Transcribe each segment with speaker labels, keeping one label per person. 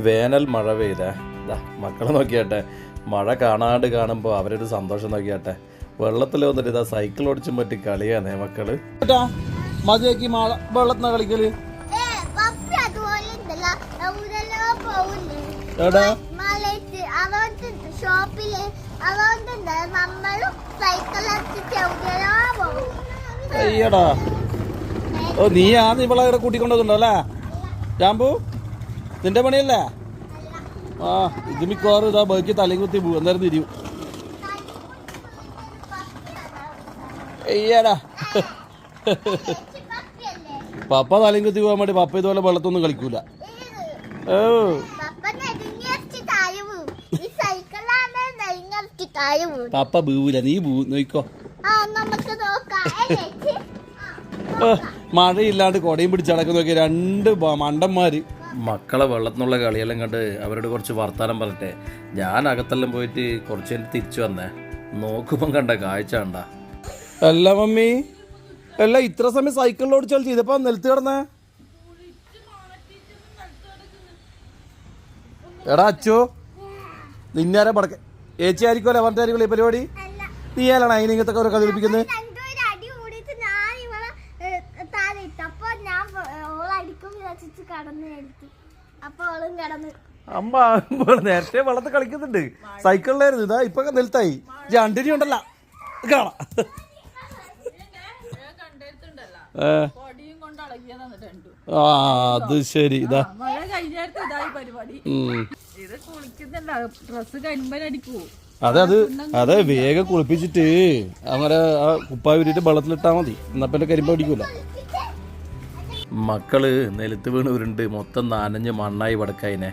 Speaker 1: വേനൽ മഴ പെയ്തേ. മക്കളെ നോക്കിയാട്ടെ, മഴ കാണാണ്ട് കാണുമ്പോൾ അവരൊരു സന്തോഷം നോക്കിയാട്ടെ. വെള്ളത്തിൽ വന്നിട്ട് ഇതാ സൈക്കിൾ ഓടിച്ചും പറ്റി കളിയാണേ മക്കള്.
Speaker 2: മതിയാക്കി വെള്ളത്തിന കളിക്കല് അയ്യടാ. ഓ നീ ഇവളെ കൂട്ടിക്കൊണ്ടതുണ്ടോ അല്ലേ ജാമ്പു? നിന്റെ പണിയല്ലേ? ആ ഇത് മിക്കവാറും ഇതാ ബൈക്ക് തലയും കുത്തി പോകും. എന്തായാലും തിരിയും. അയ്യടാ പപ്പ തലയും കുത്തി പോകാൻ വേണ്ടി പപ്പ ഇതുപോലെ വെള്ളത്തൊന്നും കളിക്കൂല. ഓ പപ്പ ബൂല, നീ നോക്കോ. മഴയില്ലാണ്ട് കൊടയും പിടിച്ചടക്കം നോക്കിയ രണ്ട് മണ്ടന്മാര്.
Speaker 1: മക്കളെ വെള്ളത്തിനുള്ള കളിയെല്ലാം കണ്ട് അവരോട് കുറച്ച് വർത്താനം പറഞ്ഞിട്ടെ ഞാൻ അകത്തെല്ലാം പോയിട്ട് കുറച്ച് കഴിഞ്ഞ് തിരിച്ചു വന്നേ. നോക്കുമ്പം കണ്ട കാഴ്ച കണ്ട.
Speaker 2: അല്ല മമ്മി, അല്ല ഇത്ര സമയം സൈക്കിളിൽ ഓടിച്ചാൽ ചെയ്തപ്പോ നിലത്ത് കിടന്നേ. എടാ അച്ചോ, നിന്നാരെ പടക്ക ഏച്ചി ആയിരിക്കുമല്ലോ അവന്റെ ആയിരിക്കും ഈ പരിപാടി. നീ ആരാണ് അതിനിങ്ങത്തൊക്കെ ഓരോ കളിപ്പിക്കുന്നത്? അമ്മ നേരത്തെ വെള്ളത്തിൽ കളിക്കുന്നുണ്ട്, സൈക്കിളിലായിരുന്നു. ഇതാ ഇപ്പൊ നിലത്തായി. രണ്ടിനി ഉണ്ടല്ല കാണാം. അത് ശരി. ഇതാ അതെ വേഗം കുളിപ്പിച്ചിട്ട് അങ്ങനെ ആ കുപ്പായ വിരിട്ട് വെള്ളത്തിലിട്ടാ മതി. എന്നാ പിന്നെ കരിമ്പ് അടിക്കൂല.
Speaker 1: മക്കള് നിലത്ത് വീണ് ഉരുണ്ട് മൊത്തം നനഞ്ഞ് മണ്ണായി വടക്കായിനെ.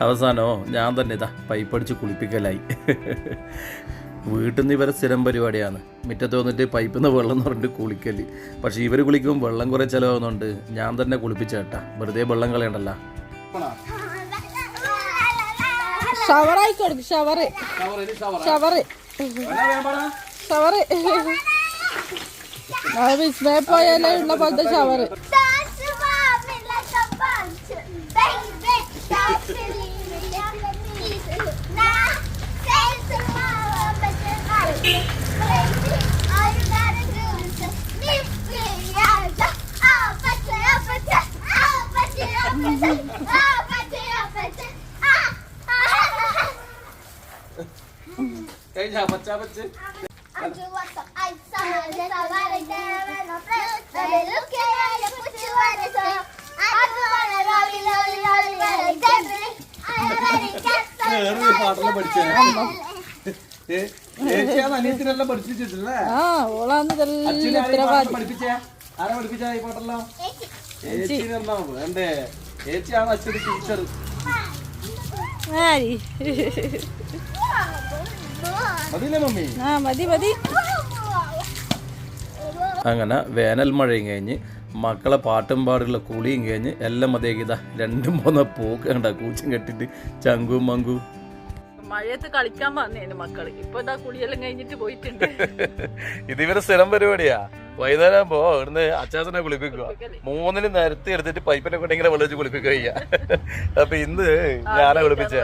Speaker 1: അവസാനോ ഞാൻ തന്നെ ഇതാ പൈപ്പടിച്ച് കുളിപ്പിക്കലായി. വീട്ടിൽ നിന്ന് ഇവരെ സ്ഥിരം പരിപാടിയാണ്. മുറ്റത്ത് വന്നിട്ട് പൈപ്പിൽ നിന്ന് വെള്ളം എന്ന് പറഞ്ഞിട്ട് കുളിക്കല്. പക്ഷെ ഇവർ കുളിക്കുമ്പോൾ വെള്ളം കുറേ ചിലവാകുന്നുണ്ട്. ഞാൻ തന്നെ കുളിപ്പിച്ചേട്ടാ, വെറുതെ വെള്ളം കളയണ്ടല്ലോ.
Speaker 3: പോയാലേ ഉള്ള പോലത്തെ ഷവറ്.
Speaker 2: പാട്ടെല്ലാം പഠിച്ചേ അനിയത്തിനെല്ലാം പഠിപ്പിച്ചിട്ടില്ലേ? പഠിപ്പിച്ചേ ആരാ പഠിപ്പിച്ച ഈ പാട്ടെല്ലാം? ചേച്ചിനെന്നാ എന്റെ ചേച്ചിയാണ് അച്ഛന് ടീച്ചർ. മതിയില്ലേ മമ്മി?
Speaker 3: മതി.
Speaker 1: അങ്ങനെ വേനൽ മഴയും കഴിഞ്ഞ് മക്കളെ പാട്ടും പാടുള്ള കുളിയും കഴിഞ്ഞ് എല്ലാം മതിയാക്കിയതാ 2-3 പോക്ക് കണ്ട കൂച്ചും കെട്ടിട്ട് ചങ്കും മങ്കും.
Speaker 3: മഴയത്ത് കളിക്കാൻ വന്നേന് മക്കള്. ഇപ്പൊ ഇതാ കുളിയെല്ലാം കഴിഞ്ഞിട്ട് പോയിട്ടുണ്ട്.
Speaker 1: ഇതിവരെ സ്ഥിരം പരിപാടിയാ. വൈകുന്നേരം പോ ഇവിടുന്ന് അച്ചാച്ചനെ കുളിപ്പിക്കുക. 3 നേരത്തെ എടുത്തിട്ട് പൈപ്പിനെ കൊണ്ട് ഇങ്ങനെ വെള്ളം വെച്ച് കുളിപ്പിക്കുക ചെയ്യാ. അപ്പൊ ഇന്ന് ഞാനാ കുളിപ്പിച്ച.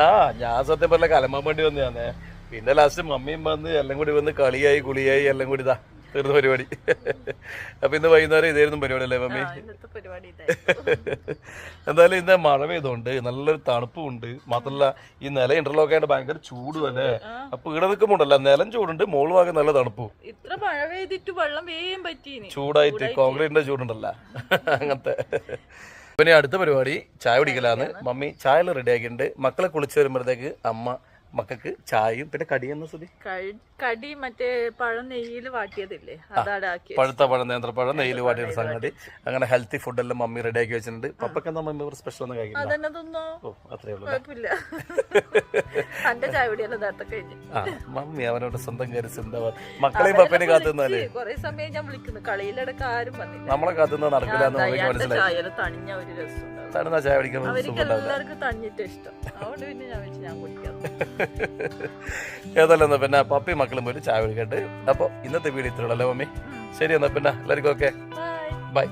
Speaker 1: ആ ഞാൻ സത്യം പറഞ്ഞ കലമ്പാൻ വേണ്ടി വന്നതാന്നേ. പിന്നെ ലാസ്റ്റ് മമ്മിയും വന്ന് എല്ലാം കൂടി വന്ന് കളിയായി കുളിയായി എല്ലാം കൂടി ഇതാ തീർന്ന പരിപാടി. അപ്പൊ ഇന്ന് വൈകുന്നേരം ഇതായിരുന്നു പരിപാടി അല്ലേ മമ്മി? എന്തായാലും ഇന്ന് മഴ പെയ്തോണ്ട് നല്ലൊരു തണുപ്പും ഉണ്ട്. മാത്രല്ല ഈ നില ഇന്റർലോക്ക് ആയിട്ട് ഭയങ്കര ചൂടും അല്ലേ. അപ്പൊ ഇവിടെ നിൽക്കുമ്പോണ്ടല്ലോ നിലം ചൂടുണ്ട്, മോള് ഭാഗം നല്ല തണുപ്പും.
Speaker 3: ഇത്ര മഴ പെയ്തിട്ട് വെള്ളം വേഗം പറ്റി
Speaker 1: ചൂടായിട്ട് കോൺക്രീറ്റിന്റെ ചൂടുണ്ടല്ല അങ്ങനത്തെ. പിന്നെ അടുത്ത പരിപാടി ചായ കുടിക്കലാന്ന്. മമ്മി ചായ റെഡി ആക്കിയിട്ടുണ്ട്. മക്കളെ കുളിച്ച് വരുമ്പോഴത്തേക്ക് അമ്മ മക്കൾക്ക് ചായയും പിന്നെ കടിയെന്ന് സുധി
Speaker 3: കടി മറ്റേ പഴം നെയ്യിൽ വാട്ടിയതില്ലേ, അതാടാക്കി.
Speaker 1: പഴുത്ത പഴം നേന്ത്രപ്പഴം നെയ്യിൽ വാട്ടിയ സംഗതി. അങ്ങനെ ഹെൽത്തി ഫുഡെല്ലാം മമ്മി റെഡി ആക്കി വെച്ചിട്ടുണ്ട്. പപ്പക്ക് എന്താ മമ്മി സ്പെഷ്യൽ ഒന്നും കഴിക്കില്ല?
Speaker 3: ഓ അത്രേ ഉള്ളൂ, കുഴപ്പമില്ല. എന്റെ ചായ കുടിയെല്ലാം നേരത്തെ കഴിഞ്ഞു.
Speaker 1: ആ മമ്മി അവനോട് സ്വന്തം കയറി ചിന്താവാൻ മക്കളെയും പപ്പനെ കാത്തുന്നാലേ
Speaker 3: കൊറേ സമയം ഞാൻ വിളിക്കുന്നു. കളിയിലടക്കം ആരും വന്നില്ല.
Speaker 1: നമ്മളെ കാത്തുന്ന നടക്കില്ല എന്ന് മനസ്സിലായി.
Speaker 3: തണിഞ്ഞ ഒരു രസം
Speaker 1: തണുന്ന ചായ കുടിക്കാൻ
Speaker 3: എല്ലാവർക്കും തണിഞ്ഞിട്ട് ഇഷ്ടം. അതുകൊണ്ട് പിന്നെ ഞാൻ വെച്ച് ഞാൻ കുടിക്കാം.
Speaker 1: ഏതല്ല എന്നാ പിന്നെ പപ്പി മക്കളും പോയിട്ട് ചായ കുടിക്കട്ടെ. അപ്പൊ ഇന്നത്തെ വീഡിയോ ഇത്രയുള്ളൂ അല്ലേ മമ്മി? ശരി എന്നാ പിന്നെ എല്ലാവർക്കും ഓക്കെ, ബൈ.